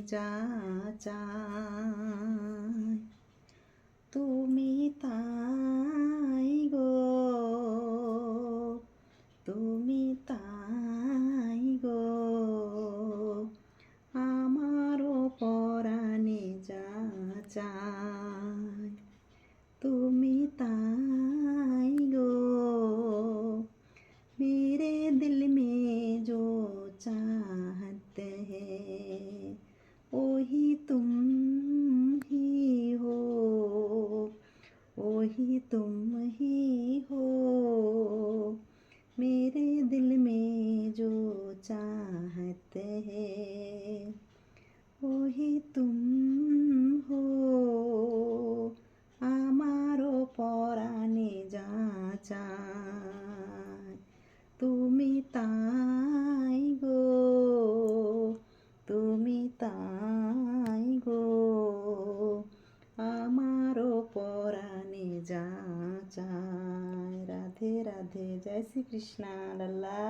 যা চাই তুমি তাই গো, তুমি তাই গো, আমারও পরাণে যা চাই তুমি ताई गो। मेरे दिल में जो चाहते हैं वही तुम ही हो, वही तुम ही हो। मेरे दिल में जो चाहते हैं वही तुम हो, আমারও পরাণে যা চাই তুমি তাই গো, তুমি তাই গো, আমারও পরাণে যা চাই। রাধে রাধে, জয় শ্রী কৃষ্ণ লালা।